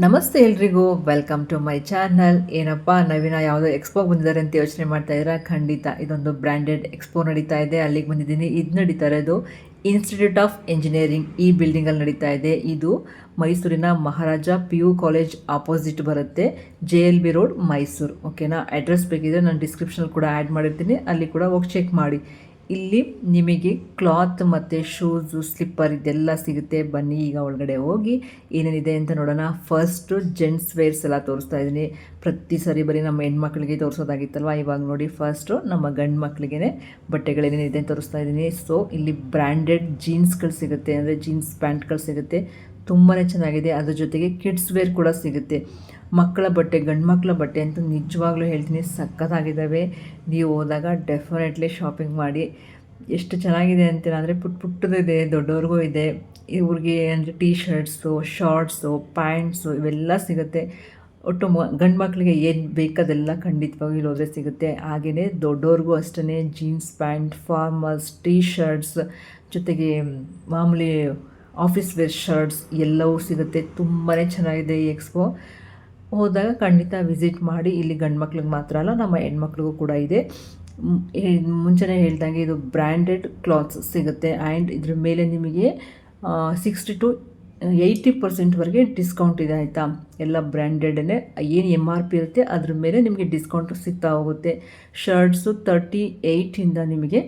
ನಮಸ್ತೆ ಎಲ್ರಿಗೂ, welcome to my channel. ಏನಪ್ಪ ನವೀನ ಯಾವುದೋ ಎಕ್ಸ್ಪೋ ಬಂದಿದ್ದಾರೆ ಅಂತ ಯೋಚನೆ ಮಾಡ್ತಾ ಇದ್ದೀರಾ? ಖಂಡಿತ ಇದೊಂದು ಬ್ರ್ಯಾಂಡೆಡ್ ಎಕ್ಸ್ಪೋ ನಡೀತಾ ಇದೆ, ಅಲ್ಲಿಗೆ ಬಂದಿದ್ದೀನಿ. ಇದು ನಡೀತಾ ಇರೋದು ಇನ್ಸ್ಟಿಟ್ಯೂಟ್ ಆಫ್ ಇಂಜಿನಿಯರಿಂಗ್ ಈ ಬಿಲ್ಡಿಂಗಲ್ಲಿ ನಡೀತಾ ಇದೆ. ಇದು ಮೈಸೂರಿನ ಮಹಾರಾಜ PU ಕಾಲೇಜ್ ಆಪೋಸಿಟ್ ಬರುತ್ತೆ, JLB ರೋಡ್, ಮೈಸೂರು. ಓಕೆನಾ? ಅಡ್ರೆಸ್ ಬೇಕಿದ್ರೆ ನಾನು ಡಿಸ್ಕ್ರಿಪ್ಷನಲ್ಲಿ ಕೂಡ ಆ್ಯಡ್ ಮಾಡಿರ್ತೀನಿ, ಅಲ್ಲಿ ಕೂಡ ಹೋಗಿ ಚೆಕ್ ಮಾಡಿ. ಇಲ್ಲಿ ನಿಮಗೆ ಕ್ಲಾತ್ ಮತ್ತು ಶೂಸು, ಸ್ಲಿಪ್ಪರ್ ಇದೆಲ್ಲ ಸಿಗುತ್ತೆ. ಬನ್ನಿ ಈಗ ಒಳಗಡೆ ಹೋಗಿ ಏನೇನಿದೆ ಅಂತ ನೋಡೋಣ. ಫಸ್ಟು ಜೆಂಟ್ಸ್ ವೇರ್ಸ್ ಎಲ್ಲ ತೋರಿಸ್ತಾ ಇದ್ದೀನಿ. ಪ್ರತಿ ಸರಿ ಬರೀ ನಮ್ಮ ಹೆಣ್ಮಕ್ಳಿಗೆ ತೋರಿಸೋದಾಗಿತ್ತಲ್ವ, ಇವಾಗ ನೋಡಿ ಫಸ್ಟು ನಮ್ಮ ಗಂಡು ಮಕ್ಕಳಿಗೆ ಬಟ್ಟೆಗಳೇನೇನಿದೆ ಅಂತ ತೋರಿಸ್ತಾ ಇದ್ದೀನಿ. ಸೊ ಇಲ್ಲಿ ಬ್ರ್ಯಾಂಡೆಡ್ ಜೀನ್ಸ್ಗಳು ಸಿಗುತ್ತೆ, ಅಂದರೆ ಜೀನ್ಸ್ ಪ್ಯಾಂಟ್ಗಳು ಸಿಗುತ್ತೆ, ತುಂಬಾ ಚೆನ್ನಾಗಿದೆ. ಅದ್ರ ಜೊತೆಗೆ ಕಿಡ್ಸ್ ವೇರ್ ಕೂಡ ಸಿಗುತ್ತೆ. ಮಕ್ಕಳ ಬಟ್ಟೆ, ಗಂಡು ಮಕ್ಕಳ ಬಟ್ಟೆ ಅಂತೂ ನಿಜವಾಗ್ಲೂ ಹೇಳ್ತೀನಿ ಸಖತ್ತಾಗಿದ್ದಾವೆ. ನೀವು ಹೋದಾಗ ಡೆಫಿನೆಟ್ಲಿ ಶಾಪಿಂಗ್ ಮಾಡಿ. ಎಷ್ಟು ಚೆನ್ನಾಗಿದೆ ಅಂತೀರ ಅಂದರೆ ಪುಟ್ಟದಿದೆ, ದೊಡ್ಡವ್ರಿಗೂ ಇದೆ. ಇವ್ರಿಗೆ ಅಂದರೆ ಟೀ ಶರ್ಟ್ಸು, ಶಾರ್ಟ್ಸು, ಪ್ಯಾಂಟ್ಸು ಇವೆಲ್ಲ ಸಿಗುತ್ತೆ. ಒಟ್ಟು ಗಂಡು ಮಕ್ಕಳಿಗೆ ಏನು ಬೇಕದೆಲ್ಲ ಖಂಡಿತವಾಗಿ ಇಲ್ಲಿ ಹೋದರೆ ಸಿಗುತ್ತೆ. ಹಾಗೆಯೇ ದೊಡ್ಡವ್ರಿಗೂ ಅಷ್ಟೇ jeans pant, formals, T shirts, ಜೊತೆಗೆ ಮಾಮೂಲಿ ಆಫೀಸ್ ವೇರ್ ಶರ್ಟ್ಸ್ ಎಲ್ಲವೂ ಸಿಗುತ್ತೆ. ತುಂಬಾ ಚೆನ್ನಾಗಿದೆ ಈ ಎಕ್ಸ್ಪೋ. ಹೋದಾಗ ಖಂಡಿತ ವಿಸಿಟ್ ಮಾಡಿ. ಇಲ್ಲಿ ಗಂಡು ಮಕ್ಳಿಗೆ ಮಾತ್ರ ಅಲ್ಲ, ನಮ್ಮ ಹೆಣ್ಮಕ್ಳಿಗೂ ಕೂಡ ಇದೆ. ಮುಂಚೆನೇ ಹೇಳ್ದಂಗೆ ಇದು ಬ್ರ್ಯಾಂಡೆಡ್ ಕ್ಲಾತ್ಸ್ ಸಿಗುತ್ತೆ. ಆ್ಯಂಡ್ ಇದ್ರ ಮೇಲೆ ನಿಮಗೆ 60 to 80% ಡಿಸ್ಕೌಂಟ್ ಇದೆ, ಆಯಿತಾ? ಎಲ್ಲ ಬ್ರ್ಯಾಂಡೆಡೇ. ಏನು MRP ಇರುತ್ತೆ ಅದ್ರ ಮೇಲೆ ನಿಮಗೆ ಡಿಸ್ಕೌಂಟ್ ಸಿಗ್ತಾ ಹೋಗುತ್ತೆ. ಶರ್ಟ್ಸು 38ಇಂದ ನಿಮಗೆ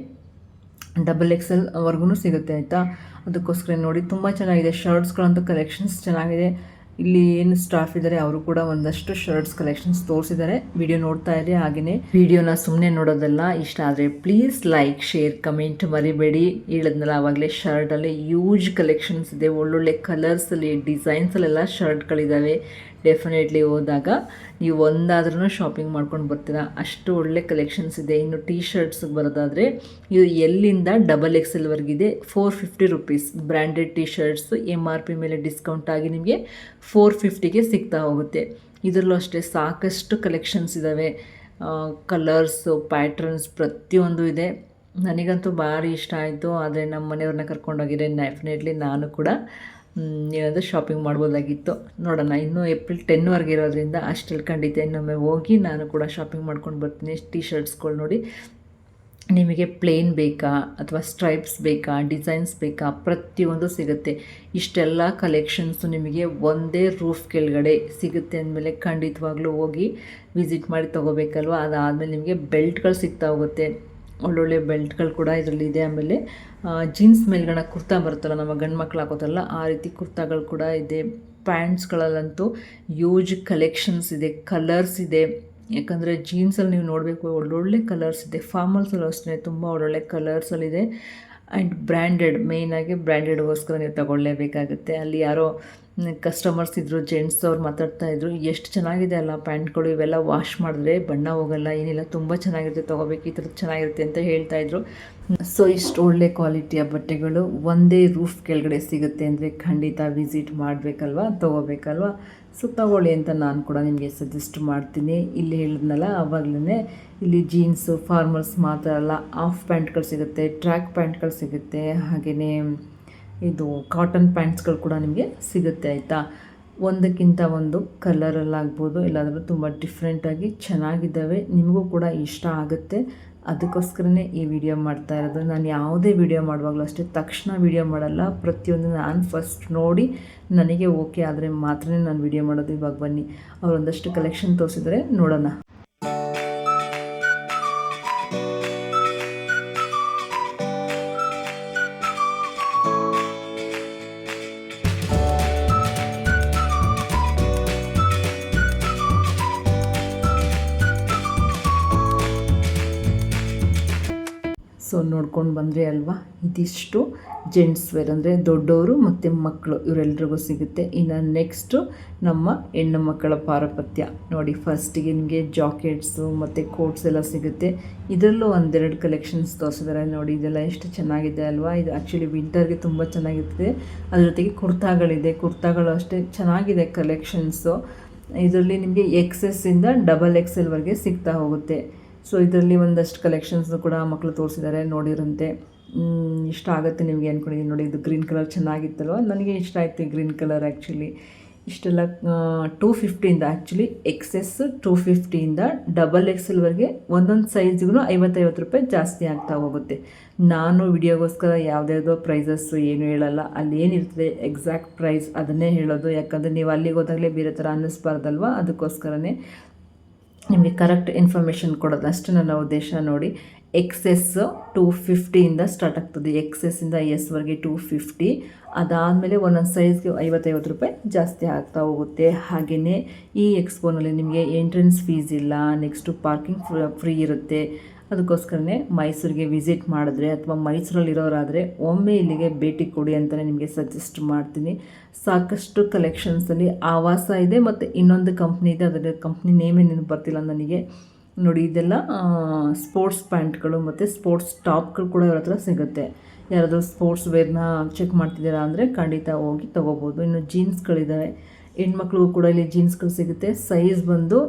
XXL ವರ್ಗೂ ಸಿಗುತ್ತೆ, ಆಯಿತಾ? ಅದಕ್ಕೋಸ್ಕರ ನೋಡಿ ತುಂಬ ಚೆನ್ನಾಗಿದೆ. ಶರ್ಟ್ಸ್ಗಳಂತೂ ಕಲೆಕ್ಷನ್ಸ್ ಚೆನ್ನಾಗಿದೆ. ಇಲ್ಲಿ ಏನು ಸ್ಟಾಫ್ ಇದ್ದಾರೆ ಅವರು ಕೂಡ ಒಂದಷ್ಟು ಶರ್ಟ್ಸ್ ಕಲೆಕ್ಷನ್ಸ್ ತೋರಿಸಿದ್ದಾರೆ. ವಿಡಿಯೋ ನೋಡ್ತಾ ಇರಿ. ಹಾಗೆಯೇ ವಿಡಿಯೋನ ಸುಮ್ಮನೆ ನೋಡೋದಲ್ಲ, ಇಷ್ಟ ಆದರೆ ಪ್ಲೀಸ್ ಲೈಕ್, ಶೇರ್, ಕಮೆಂಟ್ ಮರಿಬೇಡಿ. ಹೇಳಿದ್ನಲ್ಲ ಆವಾಗಲೇ, ಶರ್ಟಲ್ಲಿ ಯೂಜ್ ಕಲೆಕ್ಷನ್ಸ್ ಇದೆ. ಒಳ್ಳೊಳ್ಳೆ ಕಲರ್ಸಲ್ಲಿ, ಡಿಸೈನ್ಸಲ್ಲೆಲ್ಲ ಶರ್ಟ್ಗಳಿದ್ದಾವೆ. ಡೆಫಿನೆಟ್ಲಿ ಹೋದಾಗ ನೀವು ಒಂದಾದ್ರೂ ಶಾಪಿಂಗ್ ಮಾಡ್ಕೊಂಡು ಬರ್ತೀರಾ, ಅಷ್ಟು ಒಳ್ಳೆ ಕಲೆಕ್ಷನ್ಸ್ ಇದೆ. ಇನ್ನು ಟೀ ಶರ್ಟ್ಸ್ಗೆ ಬರೋದಾದರೆ ಇದು ಎಲ್ಲಿಂದ XXL ವರ್ಗಿದೆ. 450 rupees branded tea shirts MRP ಮೇಲೆ ಡಿಸ್ಕೌಂಟ್ ಆಗಿ ನಿಮಗೆ 450ಗೆ ಸಿಗ್ತಾ ಹೋಗುತ್ತೆ. ಇದರಲ್ಲೂ ಅಷ್ಟೇ ಸಾಕಷ್ಟು ಕಲೆಕ್ಷನ್ಸ್ ಇದ್ದಾವೆ. ಕಲರ್ಸು, ಪ್ಯಾಟ್ರನ್ಸ್ ಪ್ರತಿಯೊಂದು ಇದೆ. ನನಗಂತೂ ಭಾರಿ ಇಷ್ಟ ಆಯಿತು. ಆದರೆ ನಮ್ಮ ಮನೆಯವ್ರನ್ನ ಕರ್ಕೊಂಡೋಗಿದ್ರೆ ಡೆಫಿನೆಟ್ಲಿ ನಾನು ಕೂಡ ಏನಾದರೂ ಶಾಪಿಂಗ್ ಮಾಡ್ಬೋದಾಗಿತ್ತು. ನೋಡೋಣ, ಇನ್ನೂ ಏಪ್ರಿಲ್ 10ವರೆಗೆ ಇರೋದ್ರಿಂದ ಅಷ್ಟರಲ್ಲಿ ಖಂಡಿತ ಇನ್ನೊಮ್ಮೆ ಹೋಗಿ ನಾನು ಕೂಡ ಶಾಪಿಂಗ್ ಮಾಡ್ಕೊಂಡು ಬರ್ತೀನಿ. ಟೀ ಶರ್ಟ್ಸ್ಗಳು ನೋಡಿ, ನಿಮಗೆ ಪ್ಲೇನ್ ಬೇಕಾ ಅಥವಾ ಸ್ಟ್ರೈಪ್ಸ್ ಬೇಕಾ, ಡಿಸೈನ್ಸ್ ಬೇಕಾ, ಪ್ರತಿಯೊಂದು ಸಿಗುತ್ತೆ. ಇಷ್ಟೆಲ್ಲ ಕಲೆಕ್ಷನ್ಸು ನಿಮಗೆ ಒಂದೇ ರೂಫ್ ಕೆಳಗಡೆ ಸಿಗುತ್ತೆ ಅಂದಮೇಲೆ ಖಂಡಿತವಾಗ್ಲೂ ಹೋಗಿ ವಿಸಿಟ್ ಮಾಡಿ ತೊಗೋಬೇಕಲ್ವ. ಅದಾದಮೇಲೆ ನಿಮಗೆ ಬೆಲ್ಟ್ಗಳು ಸಿಗ್ತಾ ಹೋಗುತ್ತೆ. ಒಳ್ಳೊಳ್ಳೆ ಬೆಲ್ಟ್ಗಳು ಕೂಡ ಇದರಲ್ಲಿ ಇದೆ. ಆಮೇಲೆ ಜೀನ್ಸ್ ಮೇಲ್ಗಡೆ ಕುರ್ತಾ ಬರುತ್ತಲ್ಲ, ನಮ್ಮ ಗಂಡು ಮಕ್ಳು ಹಾಕೋತಾರಲ್ಲ, ಆ ರೀತಿ ಕುರ್ತಾಗಳು ಕೂಡ ಇದೆ. ಪ್ಯಾಂಟ್ಸ್ಗಳಲ್ಲಂತೂ ಯೂಜ್ ಕಲೆಕ್ಷನ್ಸ್ ಇದೆ, ಕಲರ್ಸ್ ಇದೆ. ಯಾಕಂದರೆ ಜೀನ್ಸಲ್ಲಿ ನೀವು ನೋಡಬೇಕು, ಒಳ್ಳೊಳ್ಳೆ ಕಲರ್ಸ್ ಇದೆ. ಫಾರ್ಮಲ್ಸಲ್ಲೂ ಅಷ್ಟೇ ತುಂಬ ಒಳ್ಳೊಳ್ಳೆ ಕಲರ್ಸಲ್ಲಿದೆ. ಆ್ಯಂಡ್ ಬ್ರ್ಯಾಂಡೆಡ್, ಮೇಯ್ನಾಗಿ ಬ್ರ್ಯಾಂಡೆಡ್ಗೋಸ್ಕರ ನೀವು ತಗೊಳ್ಳೇಬೇಕಾಗುತ್ತೆ. ಅಲ್ಲಿ ಯಾರೋ ಕಸ್ಟಮರ್ಸ್ ಇದ್ದರು, ಜೆಂಟ್ಸ್ ಅವ್ರು ಮಾತಾಡ್ತಾಯಿದ್ರು, ಎಷ್ಟು ಚೆನ್ನಾಗಿದೆ ಅಲ್ಲ ಪ್ಯಾಂಟ್ಗಳು, ಇವೆಲ್ಲ ವಾಶ್ ಮಾಡಿದ್ರೆ ಬಣ್ಣ ಹೋಗಲ್ಲ, ಏನಿಲ್ಲ, ತುಂಬ ಚೆನ್ನಾಗಿರುತ್ತೆ, ತೊಗೋಬೇಕು, ಈ ಥರದ್ದು ಚೆನ್ನಾಗಿರುತ್ತೆ ಅಂತ ಹೇಳ್ತಾಯಿದ್ರು. ಸೊ ಇಷ್ಟು ಒಳ್ಳೆ ಕ್ವಾಲಿಟಿಯ ಬಟ್ಟೆಗಳು ಒಂದೇ ರೂಫ್ ಕೆಳಗಡೆ ಸಿಗುತ್ತೆ ಅಂದರೆ ಖಂಡಿತ ವಿಸಿಟ್ ಮಾಡಬೇಕಲ್ವ, ತೊಗೋಬೇಕಲ್ವ. ಸೊ ತಗೊಳ್ಳಿ ಅಂತ ನಾನು ಕೂಡ ನಿಮಗೆ ಸಜೆಸ್ಟ್ ಮಾಡ್ತೀನಿ. ಇಲ್ಲಿ ಹೇಳಿದ್ನಲ್ಲ ಆವಾಗಲೇ, ಇಲ್ಲಿ ಜೀನ್ಸು, ಫಾರ್ಮಲ್ಸ್ ಮಾತ್ರ ಅಲ್ಲ, ಹಾಫ್ ಪ್ಯಾಂಟ್ಗಳು ಸಿಗುತ್ತೆ, ಟ್ರ್ಯಾಕ್ ಪ್ಯಾಂಟ್ಗಳು ಸಿಗುತ್ತೆ, ಹಾಗೆಯೇ ಇದು ಕಾಟನ್ ಪ್ಯಾಂಟ್ಸ್ಗಳು ಕೂಡ ನಿಮಗೆ ಸಿಗುತ್ತೆ, ಆಯಿತಾ? ಒಂದಕ್ಕಿಂತ ಒಂದು ಕಲರಲ್ಲಾಗ್ಬೋದು, ಇಲ್ಲಾಂದರೆ ತುಂಬ ಡಿಫ್ರೆಂಟಾಗಿ ಚೆನ್ನಾಗಿದ್ದಾವೆ. ನಿಮಗೂ ಕೂಡ ಇಷ್ಟ ಆಗುತ್ತೆ. ಅದಕ್ಕೋಸ್ಕರನೇ ಈ ವಿಡಿಯೋ ಮಾಡ್ತಾ ಇರೋದು. ನಾನು ಯಾವುದೇ ವಿಡಿಯೋ ಮಾಡುವಾಗಲೂ ಅಷ್ಟೇ ತಕ್ಷಣ ವಿಡಿಯೋ ಮಾಡಲ್ಲ. ಪ್ರತಿಯೊಂದು ನಾನು ಫಸ್ಟ್ ನೋಡಿ ನನಗೆ ಓಕೆ ಆದರೆ ಮಾತ್ರ ನಾನು ವಿಡಿಯೋ ಮಾಡೋದು. ಇವಾಗ ಬನ್ನಿ, ಅವರೊಂದಷ್ಟು ಕಲೆಕ್ಷನ್ ತೋರಿಸಿದರೆ ನೋಡೋಣ. ಸೊ ನೋಡ್ಕೊಂಡು ಬಂದರೆ ಅಲ್ವಾ, ಇದಿಷ್ಟು ಜೆಂಟ್ಸ್ ವೇರ್, ಅಂದರೆ ದೊಡ್ಡವರು ಮತ್ತು ಮಕ್ಕಳು ಇವರೆಲ್ರಿಗೂ ಸಿಗುತ್ತೆ. ಇನ್ನು ನೆಕ್ಸ್ಟು ನಮ್ಮ ಹೆಣ್ಣು ಮಕ್ಕಳ ಪಾರಪತ್ಯ ನೋಡಿ. ಫಸ್ಟಿಗೆ ನಿಮಗೆ ಜಾಕೆಟ್ಸು ಮತ್ತು ಕೋಟ್ಸ್ ಎಲ್ಲ ಸಿಗುತ್ತೆ. ಇದರಲ್ಲೂ ಒಂದೆರಡು ಕಲೆಕ್ಷನ್ಸ್ ತೋರಿಸಿದ್ದಾರೆ ನೋಡಿ. ಇದೆಲ್ಲ ಎಷ್ಟು ಚೆನ್ನಾಗಿದೆ ಅಲ್ವಾ. ಇದು ಆ್ಯಕ್ಚುಲಿ ವಿಂಟರ್ಗೆ ತುಂಬ ಚೆನ್ನಾಗಿರ್ತದೆ. ಅದ್ರ ಜೊತೆಗೆ ಕುರ್ತಾಗಳಿದೆ, ಕುರ್ತಾಗಳು ಅಷ್ಟೇ ಚೆನ್ನಾಗಿದೆ ಕಲೆಕ್ಷನ್ಸು. ಇದರಲ್ಲಿ ನಿಮಗೆ XSಯಿಂದ XXL ವರೆಗೆ ಸಿಗ್ತಾ ಹೋಗುತ್ತೆ. ಸೊ ಇದರಲ್ಲಿ ಒಂದಷ್ಟು ಕಲೆಕ್ಷನ್ಸ್ನು ಕೂಡ ಮಕ್ಕಳು ತೋರಿಸಿದ್ದಾರೆ, ನೋಡಿರಂತೆ. ಇಷ್ಟ ಆಗುತ್ತೆ ನಿಮಗೆ ಅಂದ್ಕೊಂಡಿದ್ದೀನಿ. ನೋಡಿ, ಇದು ಗ್ರೀನ್ ಕಲರ್ ಚೆನ್ನಾಗಿತ್ತಲ್ವ, ನನಗೆ ಇಷ್ಟ ಆಯಿತು ಗ್ರೀನ್ ಕಲರ್. ಆ್ಯಕ್ಚುಲಿ ಇಷ್ಟೆಲ್ಲ 250ಇಂದ ಆ್ಯಕ್ಚುಲಿ ಎಕ್ಸೆಸ್ 250ಇಂದ ಡಬಲ್ ಎಕ್ಸೆಲ್ವರೆಗೆ ಒಂದೊಂದು ಸೈಜ್ಗೂ 50 ರೂಪಾಯಿ ಜಾಸ್ತಿ ಆಗ್ತಾ ಹೋಗುತ್ತೆ. ನಾನು ವಿಡಿಯೋಗೋಸ್ಕರ ಯಾವುದ್ಯಾವುದೋ ಪ್ರೈಸಸ್ಸು ಏನು ಹೇಳಲ್ಲ, ಅಲ್ಲಿ ಏನಿರ್ತದೆ ಎಕ್ಸಾಕ್ಟ್ ಪ್ರೈಸ್ ಅದನ್ನೇ ಹೇಳೋದು. ಯಾಕಂದರೆ ನೀವು ಅಲ್ಲಿಗೆ ಹೋದಾಗಲೇ ಬೇರೆ ಥರ ಅನ್ನಿಸ್ಬಾರ್ದಲ್ವ, ಅದಕ್ಕೋಸ್ಕರನೇ ನಿಮಗೆ ಕರೆಕ್ಟ್ ಇನ್ಫಾರ್ಮೇಷನ್ ಕೊಡೋದು ಅಷ್ಟೇ ನನ್ನ ಉದ್ದೇಶ. ನೋಡಿ, ಎಕ್ಸೆಸ್ 250ಇಂದ ಸ್ಟಾರ್ಟ್ ಆಗ್ತದೆ, ಎಕ್ಸೆಸ್ಸಿಂದ ಎಸ್ವರೆಗೆ 250. ಅದಾದಮೇಲೆ ಒಂದೊಂದು ಸೈಜ್ಗೆ 50 ರೂಪಾಯಿ ಜಾಸ್ತಿ ಆಗ್ತಾ ಹೋಗುತ್ತೆ. ಹಾಗೆಯೇ ಈ ಎಕ್ಸ್ಪೋನಲ್ಲಿ ನಿಮಗೆ ಎಂಟ್ರೆನ್ಸ್ ಫೀಸ್ ಇಲ್ಲ, ನೆಕ್ಸ್ಟು ಪಾರ್ಕಿಂಗ್ ಫ್ರೀ ಇರುತ್ತೆ. ಅದಕ್ಕೋಸ್ಕರನೇ ಮೈಸೂರಿಗೆ ವಿಸಿಟ್ ಮಾಡಿದ್ರೆ ಅಥವಾ ಮೈಸೂರಲ್ಲಿರೋರಾದರೆ ಒಮ್ಮೆ ಇಲ್ಲಿಗೆ ಭೇಟಿ ಕೊಡಿ ಅಂತಲೇ ನಿಮಗೆ ಸಜೆಸ್ಟ್ ಮಾಡ್ತೀನಿ. ಸಾಕಷ್ಟು ಕಲೆಕ್ಷನ್ಸಲ್ಲಿ ಆವಾಸ ಇದೆ ಮತ್ತು ಇನ್ನೊಂದು ಕಂಪ್ನಿ ಇದೆ, ಅದರ ಕಂಪ್ನಿ ನೇಮೇ ನೆನಪು ಬರ್ತಿಲ್ಲ ನನಗೆ. ನೋಡಿ, ಇದೆಲ್ಲ ಸ್ಪೋರ್ಟ್ಸ್ ಪ್ಯಾಂಟ್ಗಳು ಮತ್ತು ಸ್ಪೋರ್ಟ್ಸ್ ಟಾಪ್ಗಳು ಕೂಡ ಇವ್ರ ಹತ್ರ ಸಿಗುತ್ತೆ. ಯಾರಾದರೂ ಸ್ಪೋರ್ಟ್ಸ್ ವೇರ್ನ ಚೆಕ್ ಮಾಡ್ತಿದ್ದೀರಾ ಅಂದರೆ ಖಂಡಿತ ಹೋಗಿ ತೊಗೋಬೋದು. ಇನ್ನು ಜೀನ್ಸ್ಗಳಿದ್ದಾವೆ, ಹೆಣ್ಮಕ್ಳಿಗೂ ಕೂಡ ಇಲ್ಲಿ ಜೀನ್ಸ್ಗಳು ಸಿಗುತ್ತೆ. ಸೈಜ್ ಬಂದು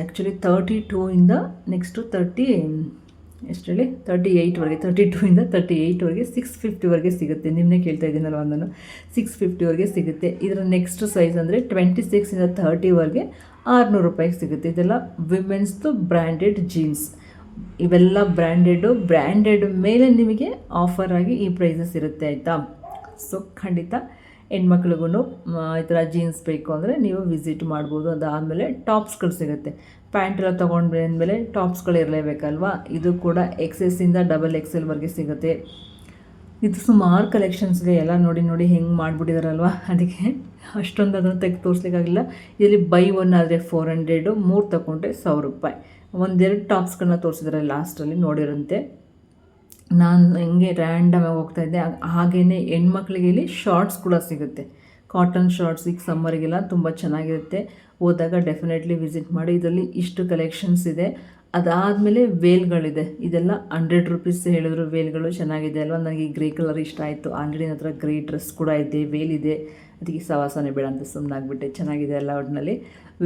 ಆ್ಯಕ್ಚುಲಿ 32ಇಂದ ನೆಕ್ಸ್ಟು 38ವರೆಗೆ, 32ಇಂದ 38ವರೆಗೆ 650ವರೆಗೆ ಸಿಗುತ್ತೆ. ನಿನ್ನೆ ಕೇಳ್ತಾ ಇದ್ದೀನಲ್ವ, ನಾನು 650ವರೆಗೆ ಸಿಗುತ್ತೆ. ಇದರ ನೆಕ್ಸ್ಟ್ ಸೈಜ್ ಅಂದರೆ 26ಇಂದ 30ವರೆಗೆ 600 ರೂಪಾಯಿಗೆ ಸಿಗುತ್ತೆ. ಇದೆಲ್ಲ ವಿಮೆನ್ಸ್ದು ಬ್ರ್ಯಾಂಡೆಡ್ ಜೀನ್ಸ್. ಇವೆಲ್ಲ ಬ್ರ್ಯಾಂಡೆಡ್ ಮೇಲೆ ನಿಮಗೆ ಆಫರ್ ಆಗಿ ಈ ಪ್ರೈಸಸ್ ಇರುತ್ತೆ, ಆಯಿತಾ. ಸೊ ಖಂಡಿತ ಹೆಣ್ಮಕ್ಳಿಗೂ ಈ ಥರ ಜೀನ್ಸ್ ಬೇಕು ಅಂದರೆ ನೀವು ವಿಸಿಟ್ ಮಾಡ್ಬೋದು. ಅದಾದಮೇಲೆ ಟಾಪ್ಸ್ಗಳು ಸಿಗುತ್ತೆ. ಪ್ಯಾಂಟೆಲ್ಲ ತೊಗೊಂಡ್ರೆ ಅಂದಮೇಲೆ ಟಾಪ್ಸ್ಗಳು ಇರಲೇಬೇಕಲ್ವಾ. ಇದು ಕೂಡ ಎಕ್ಸೆಸ್ಸಿಂದ ಡಬಲ್ ಎಕ್ಸೆಲ್ವರೆಗೆ ಸಿಗುತ್ತೆ. ಇದು ಸುಮಾರು ಕಲೆಕ್ಷನ್ಸ್ಗೆ ಎಲ್ಲ ನೋಡಿ ಹೆಂಗೆ ಮಾಡಿಬಿಟ್ಟಿದಾರಲ್ವ, ಅದಕ್ಕೆ ಅಷ್ಟೊಂದು ಅದನ್ನು ತೆಗೆದು ತೋರಿಸ್ಲಿಕ್ಕಾಗಿಲ್ಲ. ಇದರಲ್ಲಿ ಬೈ ಒನ್ ಆದರೆ 400, 3 ತೊಗೊಂಡ್ರೆ 1000 ರೂಪಾಯಿ. ಒಂದೆರಡು ಟಾಪ್ಸ್ಗಳನ್ನ ತೋರಿಸಿದ್ದಾರೆ ಲಾಸ್ಟಲ್ಲಿ, ನೋಡಿರಂತೆ. ನಾನು ಹಿಂಗೆ ರ್ಯಾಂಡಮಾಗಿ ಹೋಗ್ತಾಯಿದ್ದೆ. ಹಾಗೆಯೇ ಹೆಣ್ಮಕ್ಳಿಗೆ ಇಲ್ಲಿ ಶಾರ್ಟ್ಸ್ ಕೂಡ ಸಿಗುತ್ತೆ, ಕಾಟನ್ ಶಾರ್ಟ್ಸ್. ಈಗ ಸಮ್ಮರಿಗೆಲ್ಲ ತುಂಬ ಚೆನ್ನಾಗಿರುತ್ತೆ. ಹೋದಾಗ ಡೆಫಿನೆಟ್ಲಿ ವಿಸಿಟ್ ಮಾಡಿ. ಇದರಲ್ಲಿ ಇಷ್ಟು ಕಲೆಕ್ಷನ್ಸ್ ಇದೆ. ಅದಾದಮೇಲೆ ವೇಲ್ಗಳಿದೆ. ಇದೆಲ್ಲ 100 ರೂಪೀಸ್ ಹೇಳಿದ್ರು. ವೇಲ್ಗಳು ಚೆನ್ನಾಗಿದೆ ಅಲ್ವಾ. ನನಗೆ ಗ್ರೇ ಕಲರ್ ಇಷ್ಟ ಆಯಿತು. ಆಲ್ರೆಡಿ ನನ್ನ ಹತ್ರ ಗ್ರೇ ಡ್ರೆಸ್ ಕೂಡ ಇದೆ, ವೇಲ್ ಇದೆ. ಅದಕ್ಕೆ ಸವಾಸನೆ ಬೇಡ ಅಂತ ಸುಮ್ಮನಾಗ್ಬಿಟ್ಟೆ. ಚೆನ್ನಾಗಿದೆ ಅಲ್ಲ. ಒಟ್ಟಿನಲ್ಲಿ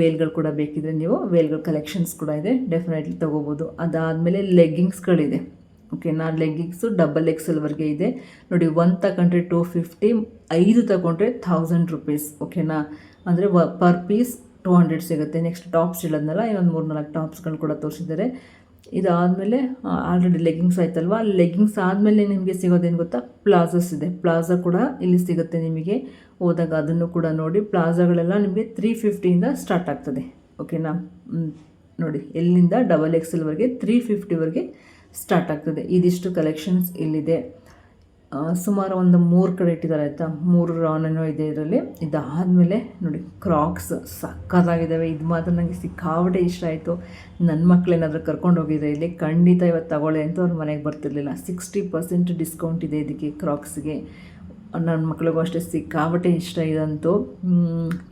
ವೇಲ್ಗಳು ಕೂಡ ಬೇಕಿದ್ರೆ ನೀವು ವೇಲ್ಗಳ ಕಲೆಕ್ಷನ್ಸ್ ಕೂಡ ಇದೆ, ಡೆಫಿನೆಟ್ಲಿ ತೊಗೋಬೋದು. ಅದಾದಮೇಲೆ ಲೆಗ್ಗಿಂಗ್ಸ್ಗಳಿದೆ. ಓಕೆನಾ, ಲೆಗ್ಗಿಂಗ್ಸು ಡಬಲ್ ಎಕ್ಸೆಲ್ವರೆಗೆ ಇದೆ. ನೋಡಿ, 1 ತಗೊಂಡ್ರೆ 250, 5 ತಗೊಂಡ್ರೆ 1000 ರೂಪೀಸ್. ಓಕೆನಾ, ಅಂದರೆ ಪರ್ ಪೀಸ್ 200 ಸಿಗುತ್ತೆ. ನೆಕ್ಸ್ಟ್ ಟಾಪ್ಸ್ ಹೇಳೋದ್ನಲ್ಲ, ಇನ್ನೊಂದು 3-4 ಟಾಪ್ಸ್ಗಳು ಕೂಡ ತೋರಿಸಿದ್ದಾರೆ. ಇದಾದಮೇಲೆ ಆಲ್ರೆಡಿ ಲೆಗ್ಗಿಂಗ್ಸ್ ಆಯ್ತಲ್ವ. ಲೆಗ್ಗಿಂಗ್ಸ್ ಆದಮೇಲೆ ನಿಮಗೆ ಸಿಗೋದೇನು ಗೊತ್ತಾ, ಪ್ಲಾಜಾಸ್ ಇದೆ. ಪ್ಲಾಜಾ ಕೂಡ ಇಲ್ಲಿ ಸಿಗುತ್ತೆ ನಿಮಗೆ. ಹೋದಾಗ ಅದನ್ನು ಕೂಡ ನೋಡಿ. ಪ್ಲಾಜಾಗಳೆಲ್ಲ ನಿಮಗೆ 350ಇಂದ ಸ್ಟಾರ್ಟ್ ಆಗ್ತದೆ. ಓಕೆನಾ, ನೋಡಿ, ಎಲ್ಲಿಂದ ಡಬಲ್ ಎಕ್ಸೆಲ್ವರೆಗೆ 350ವರೆಗೆ ಸ್ಟಾರ್ಟ್ ಆಗ್ತದೆ. ಇದಿಷ್ಟು ಕಲೆಕ್ಷನ್ಸ್ ಇಲ್ಲಿದೆ. ಸುಮಾರು ಒಂದು 3 ಕಡೆ ಇಟ್ಟಿದ್ದಾರೆ, ಆಯಿತಾ. 3 ರಾನೇನೋ ಇದೆ ಇದರಲ್ಲಿ. ಇದಾದಮೇಲೆ ನೋಡಿ, ಕ್ರಾಕ್ಸ್ ಸಕ್ಕತ್ತಾಗಿದ್ದಾವೆ. ಇದು ಮಾತ್ರ ನನಗೆ ಸಿಕ್ಕಾಪಟ್ಟೆ ಇಷ್ಟ ಆಯಿತು. ನನ್ನ ಮಕ್ಕಳೇನಾದರೂ ಕರ್ಕೊಂಡು ಹೋಗಿದ್ರೆ ಇಲ್ಲಿ ಖಂಡಿತ ಇವತ್ತು ತಗೊಳ್ಳಿ ಅಂತ ಅವ್ರ ಮನೆಗೆ ಬರ್ತಿರ್ಲಿಲ್ಲ. 60% ಡಿಸ್ಕೌಂಟ್ ಇದೆ ಇದಕ್ಕೆ, ಕ್ರಾಕ್ಸ್ಗೆ. ನನ್ನ ಮಕ್ಳಿಗೂ ಅಷ್ಟೇ ಸಿಕ್ಕಾಪಟ್ಟೆ ಇಷ್ಟ. ಇದಂತೂ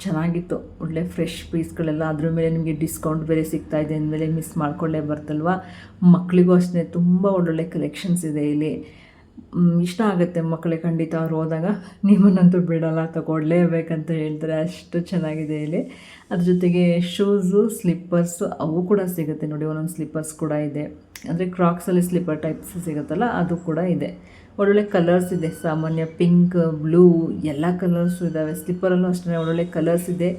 ಚೆನ್ನಾಗಿತ್ತು. ಒಳ್ಳೆ ಫ್ರೆಶ್ ಪೀಸ್ಗಳೆಲ್ಲ, ಅದ್ರ ಮೇಲೆ ನಿಮಗೆ ಡಿಸ್ಕೌಂಟ್ ಬೇರೆ ಸಿಗ್ತಾಯಿದೆ ಅಂದಮೇಲೆ ಮಿಸ್ ಮಾಡ್ಕೊಳ್ಳೇ ಬರ್ತಲ್ವ. ಮಕ್ಕಳಿಗೂ ಅಷ್ಟೇ ತುಂಬ ಒಳ್ಳೊಳ್ಳೆ ಕಲೆಕ್ಷನ್ಸ್ ಇದೆ ಇಲ್ಲಿ. ಇಷ್ಟ ಆಗುತ್ತೆ ಮಕ್ಕಳಿಗೆ ಖಂಡಿತ. ಅವ್ರು ಹೋದಾಗ ನಿಮ್ಮನ್ನಂತೂ ಬಿಡೋಲ್ಲ, ತಗೊಳ್ಳೇಬೇಕಂತ ಹೇಳ್ತಾರೆ, ಅಷ್ಟು ಚೆನ್ನಾಗಿದೆ ಇಲ್ಲಿ. ಅದ್ರ ಜೊತೆಗೆ ಶೂಸು, ಸ್ಲಿಪ್ಪರ್ಸು ಅವು ಕೂಡ ಸಿಗುತ್ತೆ. ನೋಡಿ, ಒಂದೊಂದು ಸ್ಲಿಪ್ಪರ್ಸ್ ಕೂಡ ಇದೆ. ಅಂದರೆ ಕ್ರಾಕ್ಸಲ್ಲಿ ಸ್ಲಿಪ್ಪರ್ ಟೈಪ್ಸ್ ಸಿಗುತ್ತಲ್ಲ, ಅದು ಕೂಡ ಇದೆ. ಒಳ್ಳೊಳ್ಳೆ ಕಲರ್ಸ್ ಇದೆ. ಸಾಮಾನ್ಯ ಪಿಂಕ್, ಬ್ಲೂ ಎಲ್ಲ ಕಲರ್ಸು ಇದ್ದಾವೆ. ಸ್ಲಿಪ್ಪರಲ್ಲೂ ಅಷ್ಟೇ ಒಳ್ಳೊಳ್ಳೆ ಕಲರ್ಸ್ ಇದೆ.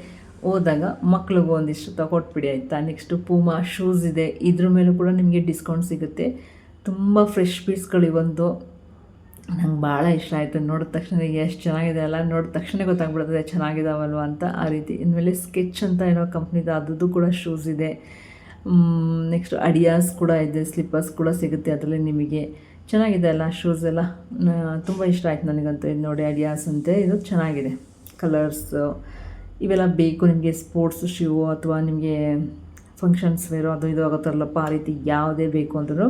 ಹೋದಾಗ ಮಕ್ಳಿಗೂ ಒಂದಿಷ್ಟು ತಗೊಟ್ಬಿಡಿ, ಆಯಿತಾ. ನೆಕ್ಸ್ಟು ಪೂಮಾ ಶೂಸ್ ಇದೆ. ಇದ್ರ ಮೇಲೂ ಕೂಡ ನಿಮಗೆ ಡಿಸ್ಕೌಂಟ್ ಸಿಗುತ್ತೆ. ತುಂಬ ಫ್ರೆಶ್ ಪೀಸ್ಗಳು ಇವೊಂದು ನಂಗೆ ಭಾಳ ಇಷ್ಟ ಆಯಿತು. ನೋಡಿದ ತಕ್ಷಣ ಎಷ್ಟು ಚೆನ್ನಾಗಿದೆ ಅಲ್ಲ, ನೋಡಿದ ತಕ್ಷಣ ಗೊತ್ತಾಗ್ಬಿಡ್ತದೆ ಚೆನ್ನಾಗಿದ್ದಾವಲ್ವ ಅಂತ. ಆ ರೀತಿ ಇನ್ಮೇಲೆ ಸ್ಕೆಚ್ ಅಂತ ಏನೋ ಕಂಪ್ನಿದು, ಅದು ಕೂಡ ಶೂಸ್ ಇದೆ. ನೆಕ್ಸ್ಟ್ ಅಡಿಯಾಸ್ ಕೂಡ ಇದೆ, ಸ್ಲಿಪ್ಪರ್ಸ್ ಕೂಡ ಸಿಗುತ್ತೆ ಅದರಲ್ಲಿ ನಿಮಗೆ. ಚೆನ್ನಾಗಿದೆ ಅಲ್ಲ ಶೂಸ್ ಎಲ್ಲ, ತುಂಬ ಇಷ್ಟ ಆಯ್ತು ನನಗಂತೂ. ಇದು ನೋಡಿ, ಅಡಿಯಾಸ್ ಅಂತೆ, ಇದು ಚೆನ್ನಾಗಿದೆ. ಕಲರ್ಸು ಇವೆಲ್ಲ ಬೇಕು ನಿಮಗೆ. ಸ್ಪೋರ್ಟ್ಸ್ ಶೂ ಅಥವಾ ನಿಮಗೆ ಫಂಕ್ಷನ್ಸ್ ವೇರು ಅದು ಇದು ಆಗುತ್ತಾರಲ್ಲಪ್ಪ, ಆ ರೀತಿ ಯಾವುದೇ ಬೇಕು ಅಂದ್ರೂ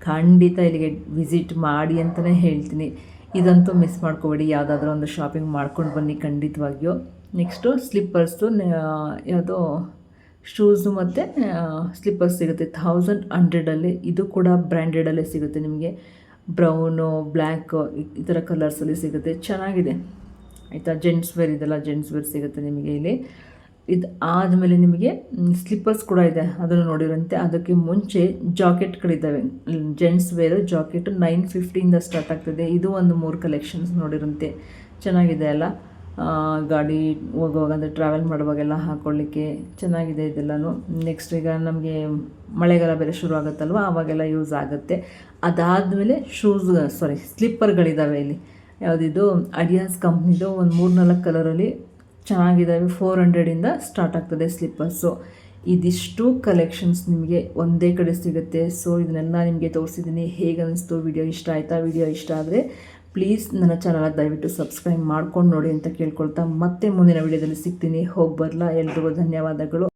ಖಂಡಿತ ಇಲ್ಲಿಗೆ ವಿಸಿಟ್ ಮಾಡಿ ಅಂತಲೇ ಹೇಳ್ತೀನಿ. ಇದಂತೂ ಮಿಸ್ ಮಾಡ್ಕೋಬೇಡಿ. ಯಾವುದಾದ್ರೂ ಒಂದು ಶಾಪಿಂಗ್ ಮಾಡ್ಕೊಂಡು ಬನ್ನಿ ಖಂಡಿತವಾಗಿಯೂ. ನೆಕ್ಸ್ಟು ಸ್ಲಿಪ್ಪರ್ಸು, ಯಾವುದೋ ಶೂಸು ಮತ್ತು ಸ್ಲಿಪ್ಪರ್ಸ್ ಸಿಗುತ್ತೆ 1100ಅಲ್ಲಿ. ಇದು ಕೂಡ ಬ್ರ್ಯಾಂಡೆಡಲ್ಲೇ ಸಿಗುತ್ತೆ ನಿಮಗೆ. ಬ್ರೌನು, ಬ್ಲ್ಯಾಕು ಈ ಥರ ಕಲರ್ಸಲ್ಲಿ ಸಿಗುತ್ತೆ. ಚೆನ್ನಾಗಿದೆ, ಆಯಿತಾ. ಜೆಂಟ್ಸ್ ವೇರ್ ಇದೆಲ್ಲ ಜೆಂಟ್ಸ್ ವೇರ್ ಸಿಗುತ್ತೆ ನಿಮಗೆ ಇಲ್ಲಿ. ಇದು ಆದಮೇಲೆ ನಿಮಗೆ ಸ್ಲಿಪ್ಪರ್ಸ್ ಕೂಡ ಇದೆ, ಅದನ್ನು ನೋಡಿರಂತೆ. ಅದಕ್ಕೆ ಮುಂಚೆ ಜಾಕೆಟ್ಗಳಿದ್ದಾವೆ, ಜೆಂಟ್ಸ್ ವೇರು ಜಾಕೆಟು 950ಇಂದ ಸ್ಟಾರ್ಟ್ ಆಗ್ತದೆ. ಇದು ಒಂದು 3 ಕಲೆಕ್ಷನ್ಸ್ ನೋಡಿರಂತೆ. ಚೆನ್ನಾಗಿದೆ ಅಲ್ಲ. ಗಾಡಿ ಹೋಗುವಾಗ ಅಂದರೆ ಟ್ರಾವೆಲ್ ಮಾಡುವಾಗೆಲ್ಲ ಹಾಕ್ಕೊಳ್ಳಿಕ್ಕೆ ಚೆನ್ನಾಗಿದೆ ಇದೆಲ್ಲನೂ. ನೆಕ್ಸ್ಟ್ ಈಗ ನಮಗೆ ಮಳೆಗಾಲ ಬೇರೆ ಶುರು ಆಗುತ್ತಲ್ವ, ಆವಾಗೆಲ್ಲ ಯೂಸ್ ಆಗುತ್ತೆ. ಅದಾದಮೇಲೆ ಸ್ಲಿಪ್ಪರ್ಗಳಿದ್ದಾವೆ ಇಲ್ಲಿ. ಯಾವುದಿದು ಅಡಿಯಾಸ್ ಕಂಪ್ನಿದು ಒಂದು 3-4 ಕಲರಲ್ಲಿ ಚೆನ್ನಾಗಿದ್ದಾವೆ. 400ಇಂದ ಸ್ಟಾರ್ಟ್ ಆಗ್ತದೆ ಸ್ಲಿಪ್ಪರ್ಸು. ಇದಿಷ್ಟು ಕಲೆಕ್ಷನ್ಸ್ ನಿಮಗೆ ಒಂದೇ ಕಡೆ ಸಿಗುತ್ತೆ. ಸೊ ಇದನ್ನೆಲ್ಲ ನಿಮಗೆ ತೋರಿಸಿದ್ದೀನಿ. ಹೇಗೆ ಅನ್ನಿಸ್ತು ವಿಡಿಯೋ? ಇಷ್ಟ ಆಯಿತಾ? ವಿಡಿಯೋ ಇಷ್ಟ ಆದರೆ ಪ್ಲೀಸ್ ನನ್ನ ಚಾನಲ್ ದಯವಿಟ್ಟು ಸಬ್ಸ್ಕ್ರೈಬ್ ಮಾಡ್ಕೊಂಡು ನೋಡಿ ಅಂತ ಕೇಳ್ಕೊಳ್ತಾ ಮತ್ತೆ ಮುಂದಿನ ವಿಡಿಯೋದಲ್ಲಿ ಸಿಗ್ತೀನಿ. ಹೋಗಿ ಬರಲಾ? ಎಲ್ರಿಗೂ ಧನ್ಯವಾದಗಳು.